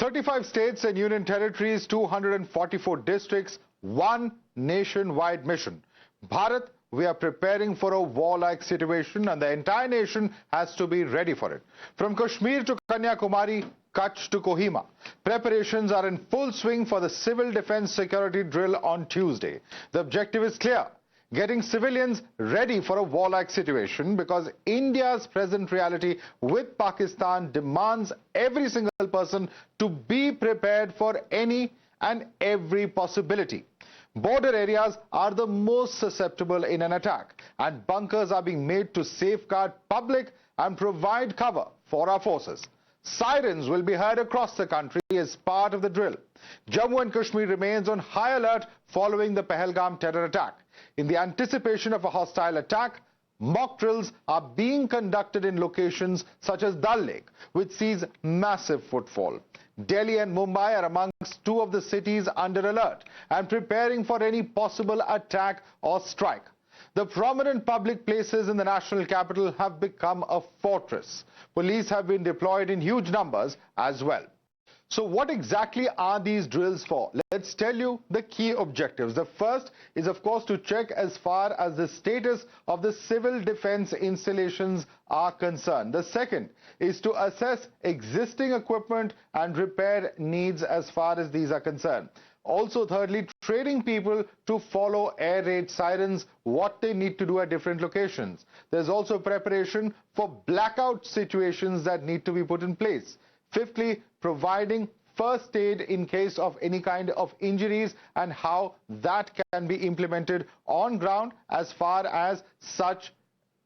35 states and union territories, 244 districts, one nationwide mission. Bharat, we are preparing for a war-like situation and the entire nation has to be ready for it. From Kashmir to Kanyakumari, Kutch to Kohima, preparations are in full swing for the Civil Defence Security Drill on Tuesday. The objective is clear: getting civilians ready for a war-like situation, because India's present reality with Pakistan demands every single person to be prepared for any and every possibility. Border areas are the most susceptible in an attack, and bunkers are being made to safeguard public and provide cover for our forces. Sirens will be heard across the country as part of the drill. Jammu and Kashmir remains on high alert following the Pahalgam terror attack. In the anticipation of a hostile attack, mock drills are being conducted in locations such as Dal Lake, which sees massive footfall. Delhi and Mumbai are amongst two of the cities under alert and preparing for any possible attack or strike. The prominent public places in the national capital have become a fortress. Police have been deployed in huge numbers as well. So what exactly are these drills for? Let's tell you the key objectives. The first is, of course, to check as far as the status of the civil defense installations are concerned. The second is to assess existing equipment and repair needs as far as these are concerned. Also, thirdly, training people to follow air raid sirens, what they need to do at different locations. There's also preparation for blackout situations that need to be put in place. Fifthly, providing first aid in case of any kind of injuries and how that can be implemented on ground as far as such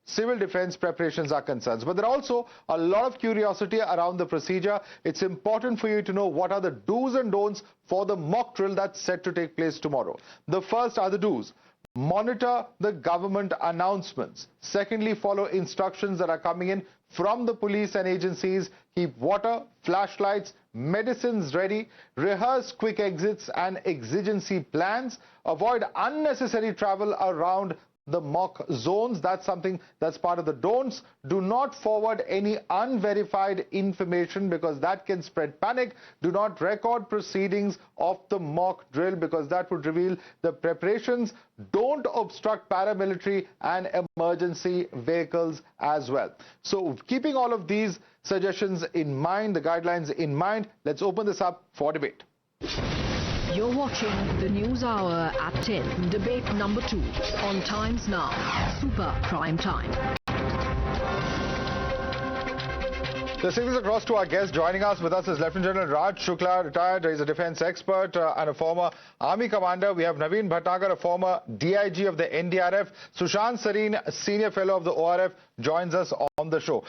civil defense preparations are concerned. But there are also a lot of curiosity around the procedure. It's important for you to know what are the do's and don'ts for the mock drill that's set to take place tomorrow. The first are the do's. Monitor the government announcements. Secondly, follow instructions that are coming in from the police and agencies. Keep water, flashlights, medicines ready. Rehearse quick exits and exigency plans. Avoid unnecessary travel around the mock zones. That's something that's part of the don'ts. Do not forward any unverified information because that can spread panic. Do not record proceedings of the mock drill because that would reveal the preparations. Don't obstruct paramilitary and emergency vehicles as well. So keeping all of these suggestions in mind, the guidelines in mind, let's open this up for debate. You're watching the News Hour at 10, debate number 2 on Times Now, Super Prime Time. Let's take this across to our guest. Joining us with us is Lieutenant General Raj Shukla, retired. He's a defense expert and a former army commander. We have Naveen Bhatnagar, a former DIG of the NDRF. Sushant Sareen, senior fellow of the ORF, joins us on the show.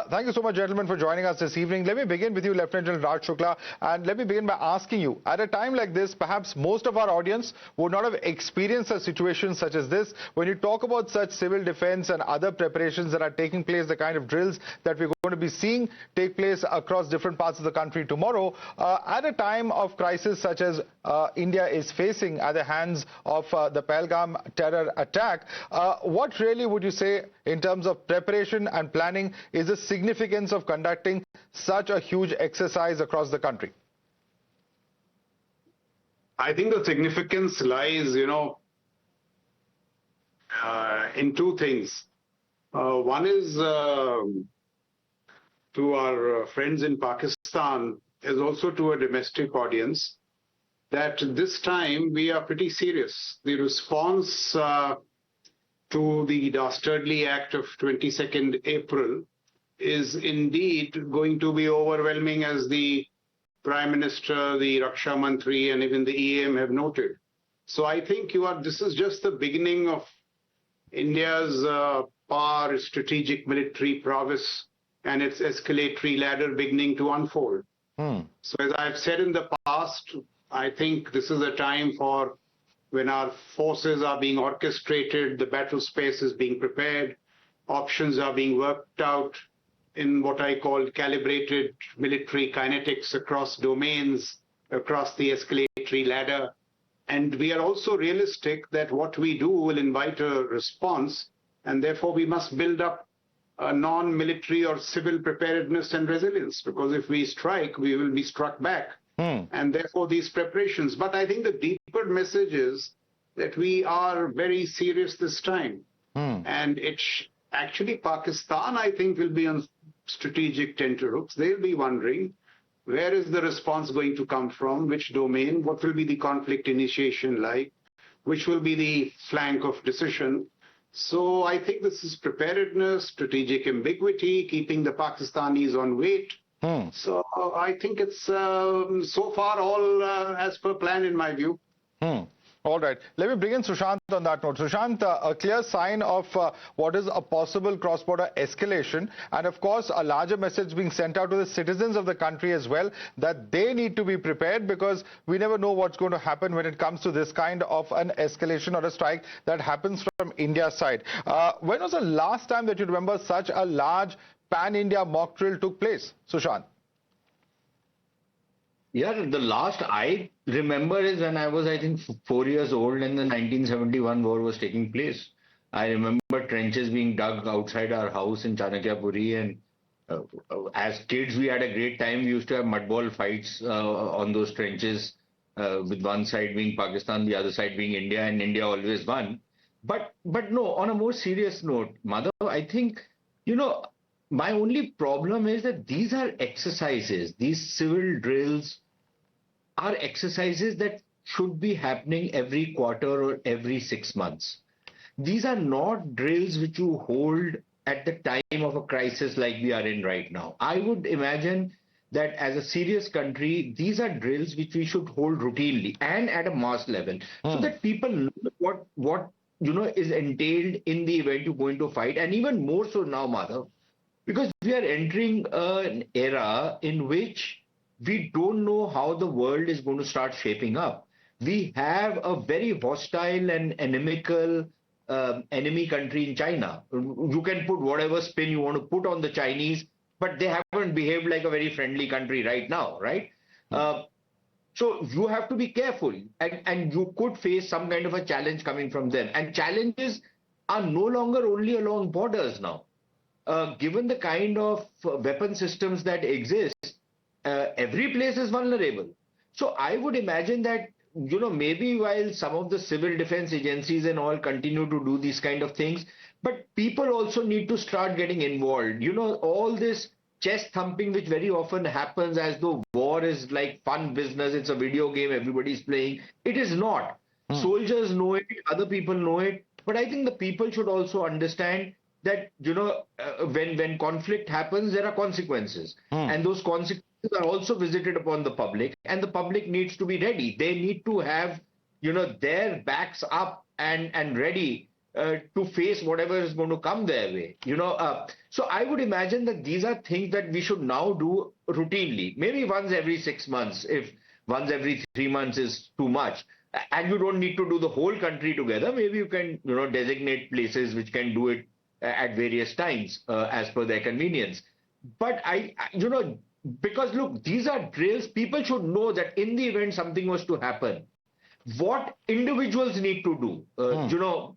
Thank you so much, gentlemen, for joining us this evening. Let me begin with you, Lieutenant General Raj Shukla, and let me begin by asking you, at a time like this, perhaps most of our audience would not have experienced a situation such as this. When you talk about such civil defense and other preparations that are taking place, the kind of drills that we're going to be seeing take place across different parts of the country tomorrow, at a time of crisis such as India is facing at the hands of the Pahalgam terror attack, what really would you say in terms of preparation and planning is the significance of conducting such a huge exercise across the country? I think the significance lies, in two things. One is to our friends in Pakistan, is also to a domestic audience, that this time we are pretty serious. The response to the dastardly act of 22nd April is indeed going to be overwhelming, as the Prime Minister, the Raksha Mantri, and even the EM have noted. So I think this is just the beginning of India's power, strategic military prowess, and its escalatory ladder beginning to unfold. So as I've said in the past, I think this is a time for when our forces are being orchestrated, the battle space is being prepared, options are being worked out in what I call calibrated military kinetics across domains, across the escalatory ladder. And we are also realistic that what we do will invite a response, and therefore we must build up non-military or civil preparedness and resilience, because if we strike, we will be struck back. And therefore these preparations. But I think the deeper message is that we are very serious this time. And actually Pakistan, I think, will be on strategic tenterhooks. They'll be wondering, where is the response going to come from? Which domain? What will be the conflict initiation like? Which will be the flank of decision? So I think this is preparedness, strategic ambiguity, keeping the Pakistanis on wait. So I think it's so far all as per plan in my view. All right. Let me bring in Sushant on that note. Sushant, a clear sign of what is a possible cross-border escalation, and of course a larger message being sent out to the citizens of the country as well, that they need to be prepared, because we never know what's going to happen when it comes to this kind of an escalation or a strike that happens from India's side. When was the last time that you remember such a large pan-India mock drill took place, Sushant? Yeah, the last I remember is when I was, I think, 4 years old and the 1971 war was taking place. I remember trenches being dug outside our house in Chanakyapuri, and as kids we had a great time. We used to have mud ball fights on those trenches, with one side being Pakistan, the other side being India, and India always won. But no, on a more serious note, Madhav, I think, my only problem is that these are exercises. These civil drills are exercises that should be happening every quarter or every 6 months. These are not drills which you hold at the time of a crisis like we are in right now. I would imagine that as a serious country, these are drills which we should hold routinely and at a mass level, so that people know what is entailed in the event you go into a fight. And even more so now, Madhav, because we are entering an era in which we don't know how the world is going to start shaping up. We have a very hostile and inimical enemy country in China. You can put whatever spin you want to put on the Chinese, but they haven't behaved like a very friendly country right now, right? So you have to be careful, and you could face some kind of a challenge coming from them. And challenges are no longer only along borders now. Given the kind of weapon systems that exist, every place is vulnerable. So I would imagine that, maybe while some of the civil defense agencies and all continue to do these kind of things, but people also need to start getting involved. All this chest thumping, which very often happens as though war is like fun business, it's a video game everybody's playing. It is not. Soldiers know it, other people know it, but I think the people should also understand that, when conflict happens, there are consequences. And those consequences are also visited upon the public, and the public needs to be ready. They need to have, their backs up and ready to face whatever is going to come their way. So I would imagine that these are things that we should now do routinely, maybe once every 6 months, if once every 3 months is too much. And you don't need to do the whole country together. Maybe you can, designate places which can do it at various times as per their convenience. But because look, these are drills. People should know that in the event something was to happen, what individuals need to do.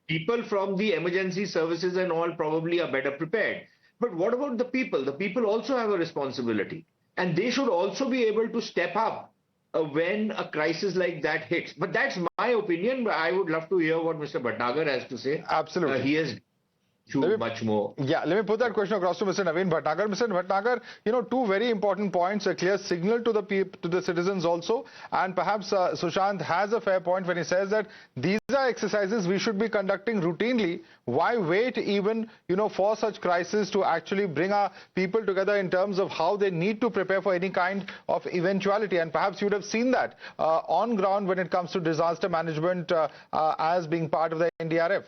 People from the emergency services and all probably are better prepared. But what about the people? The people also have a responsibility, and they should also be able to step up when a crisis like that hits. But that's my opinion. I would love to hear what Mr. Bhatnagar has to say. Absolutely. He has much more. Yeah, let me put that question across to Mr. Naveen Bhatnagar. Mr. Bhatnagar, two very important points, a clear signal to the citizens also, and perhaps Sushant has a fair point when he says that these are exercises we should be conducting routinely. Why wait even, for such crisis to actually bring our people together in terms of how they need to prepare for any kind of eventuality? And perhaps you would have seen that on ground when it comes to disaster management as being part of the NDRF.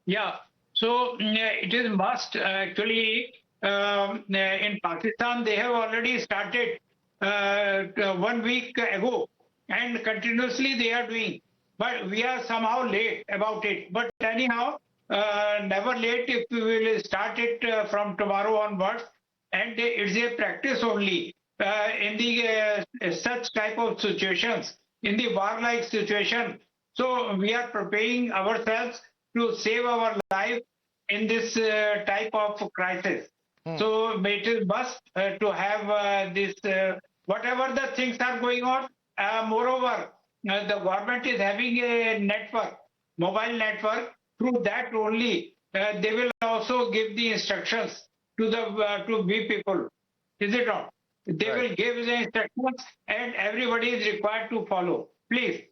Yeah. So it is must actually in Pakistan they have already started 1 week ago, and continuously they are doing, but we are somehow late about it. But anyhow, never late if we will start it from tomorrow onwards, and it's a practice only in the such type of situations, in the war-like situation. So we are preparing ourselves to save our life in this type of crisis. So it is must to have this, whatever the things are going on. Moreover, the government is having a network, mobile network. Through that only, they will also give the instructions to the to we people. Is it not? They will give the instructions, and everybody is required to follow. Please.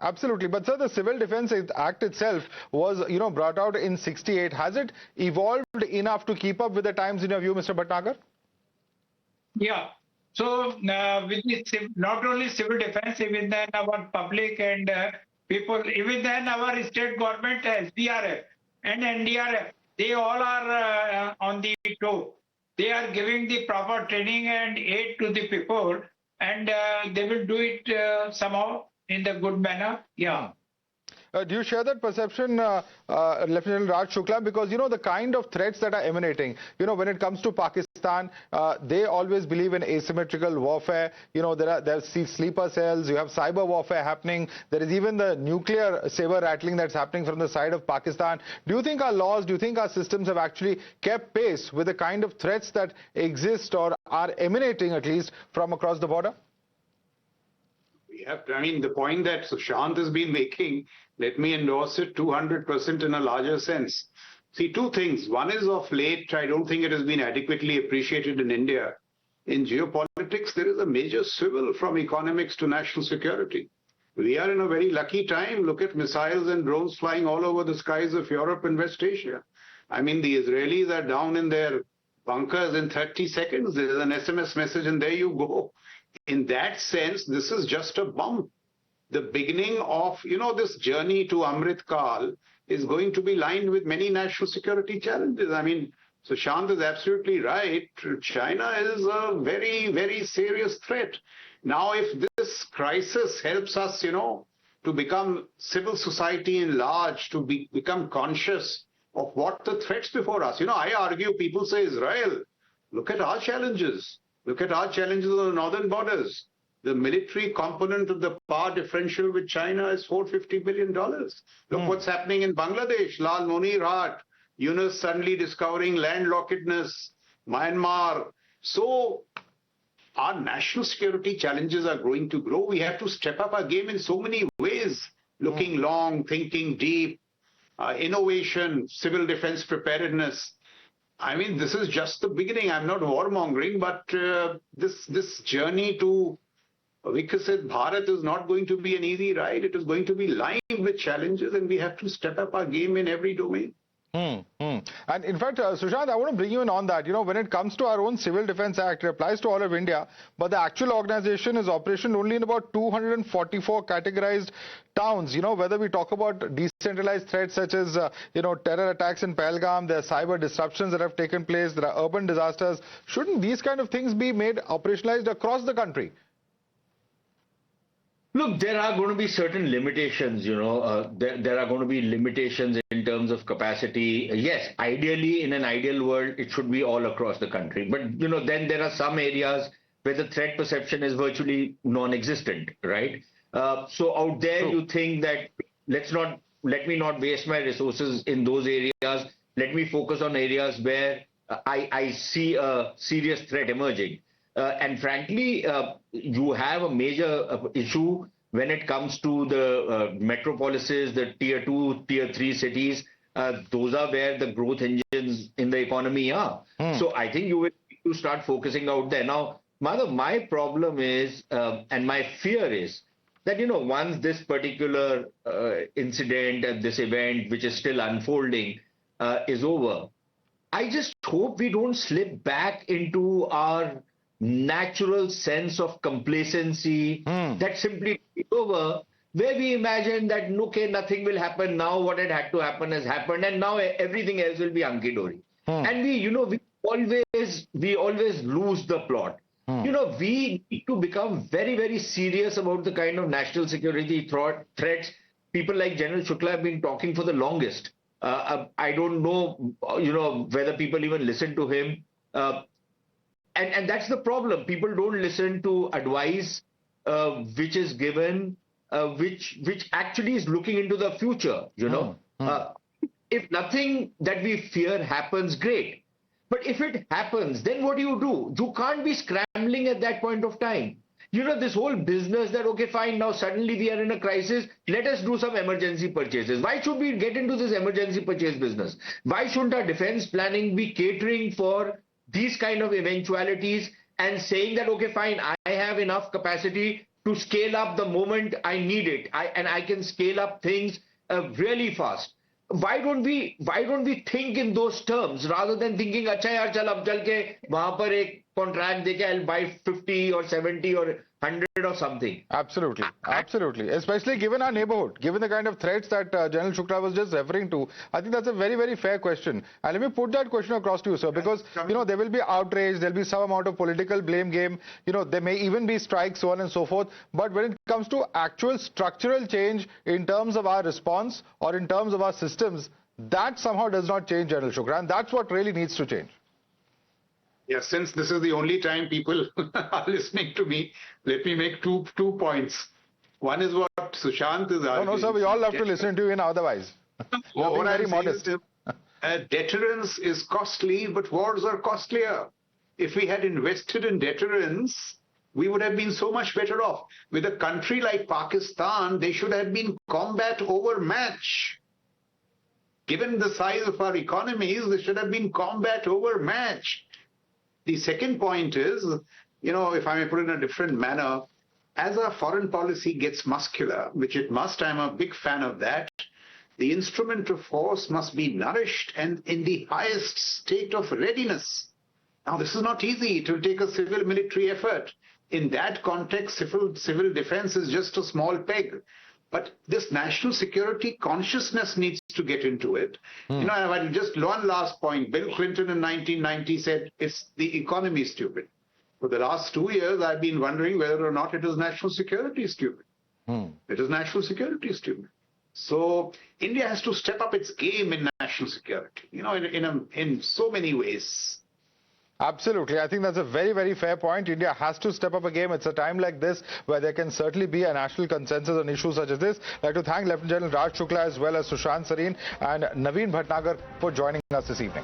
Absolutely. But sir, the Civil Defence Act itself was, brought out in 68. Has it evolved enough to keep up with the times in your view, Mr. Bhatnagar? Yeah. So with the, not only civil defense, even then our public and people, even then our state government, SDRF and NDRF, they all are on the toe. They are giving the proper training and aid to the people, and they will do it somehow in the good manner. Yeah. Do you share that perception, Lieutenant Raj Shukla? Because, the kind of threats that are emanating, when it comes to Pakistan, they always believe in asymmetrical warfare. There's sleeper cells, you have cyber warfare happening. There is even the nuclear saber rattling that's happening from the side of Pakistan. Do you think our laws, do you think our systems have actually kept pace with the kind of threats that exist or are emanating, at least, from across the border? The point that Sushant has been making, let me endorse it 200% in a larger sense. See, two things. One is, of late, I don't think it has been adequately appreciated in India. In geopolitics, there is a major swivel from economics to national security. We are in a very lucky time. Look at missiles and drones flying all over the skies of Europe and West Asia. The Israelis are down in their bunkers in 30 seconds. There is an SMS message and there you go. In that sense, this is just a bump. The beginning of, this journey to Amrit Kal is going to be lined with many national security challenges. Sushant is absolutely right. China is a very, very serious threat. Now, if this crisis helps us, to become civil society in large, to become conscious of what the threats before us. I argue, people say Israel. Look at our challenges. Look at our challenges on the northern borders. The military component of the power differential with China is $450 billion. Look what's happening in Bangladesh. Lal Munir Haat, Yunus suddenly discovering landlockedness, Myanmar. So our national security challenges are going to grow. We have to step up our game in so many ways. Looking long, thinking deep, innovation, civil defense preparedness. This is just the beginning. I'm not warmongering, but this journey to Vikasit Bharat is not going to be an easy ride. It is going to be lined with challenges, and we have to step up our game in every domain. And in fact, Sushant, I want to bring you in on that. When it comes to our own Civil Defence Act, it applies to all of India, but the actual organization is operational only in about 244 categorized towns. Whether we talk about decentralized threats such as, terror attacks in Pahalgam, there are cyber disruptions that have taken place, there are urban disasters. Shouldn't these kind of things be made operationalized across the country? Look, there are going to be certain limitations, there are going to be limitations in terms of capacity. Yes, ideally, in an ideal world, it should be all across the country. But, then there are some areas where the threat perception is virtually non-existent, right? So out there, you think that let me not waste my resources in those areas. Let me focus on areas where I see a serious threat emerging. And frankly, you have a major issue when it comes to the metropolises, the tier 2, tier 3 cities. Those are where the growth engines in the economy are. So I think you will need to start focusing out there. Now, Madhav, my problem is, and my fear is, that, once this particular incident, this event, which is still unfolding, is over, I just hope we don't slip back into our natural sense of complacency that simply takes over, where we imagine that, okay, nothing will happen now, what had to happen has happened, and now everything else will be hunky-dory. And we always lose the plot. We need to become very, very serious about the kind of national security threats people like General Shukla have been talking for the longest. I don't know, whether people even listen to him. And that's the problem. People don't listen to advice which is given, which actually is looking into the future, if nothing that we fear happens, great. But if it happens, then what do? You can't be scrambling at that point of time. You know, this whole business that, okay, fine, now suddenly we are in a crisis, let us do some emergency purchases. Why should we get into this emergency purchase business? Why shouldn't our defense planning be catering for these kind of eventualities and saying that, okay, fine, I have enough capacity to scale up the moment I need it, and I can scale up things really fast. Why don't we think in those terms rather than thinking, अच्छा यार चल अब चल के वहां पर एक contract देके I'll buy 50 or 70 or 100 or something. Absolutely, absolutely. Especially given our neighborhood, given the kind of threats that General Shukla was just referring to, I think that's a very, very fair question. And let me put that question across to you, sir, because, you know, there will be outrage, there'll be some amount of political blame game, you know, there may even be strikes, so on and so forth. But when it comes to actual structural change in terms of our response or in terms of our systems, that somehow does not change, General Shukla, and that's what really needs to change. Yes, since this is the only time people are listening to me, let me make two points. One is what Sushant is arguing. No, sir, we all love to listen to you in otherwise. What very I'm modest. saying is, deterrence is costly, but wars are costlier. If we had invested in deterrence, we would have been so much better off. With a country like Pakistan, they should have been combat over match. Given the size of our economies, they should have been combat over match. The second point is, you know, if I may put it in a different manner, as our foreign policy gets muscular, which it must, I'm a big fan of that, the instrument of force must be nourished and in the highest state of readiness. Now, this is not easy. It will take a civil military effort. In that context, civil defense is just a small peg. But this national security consciousness needs to get into it. You know, just one last point. Bill Clinton in 1990 said, it's the economy stupid. For the last 2 years, I've been wondering whether or not it is national security stupid. It is national security stupid. So India has to step up its game in national security, you know, in so many ways. Absolutely. I think that's a very, very fair point. India has to step up a game. It's a time like this where there can certainly be a national consensus on issues such as this. I'd like to thank Lieutenant General Raj Shukla as well as Sushant Sareen and Naveen Bhatnagar for joining us this evening.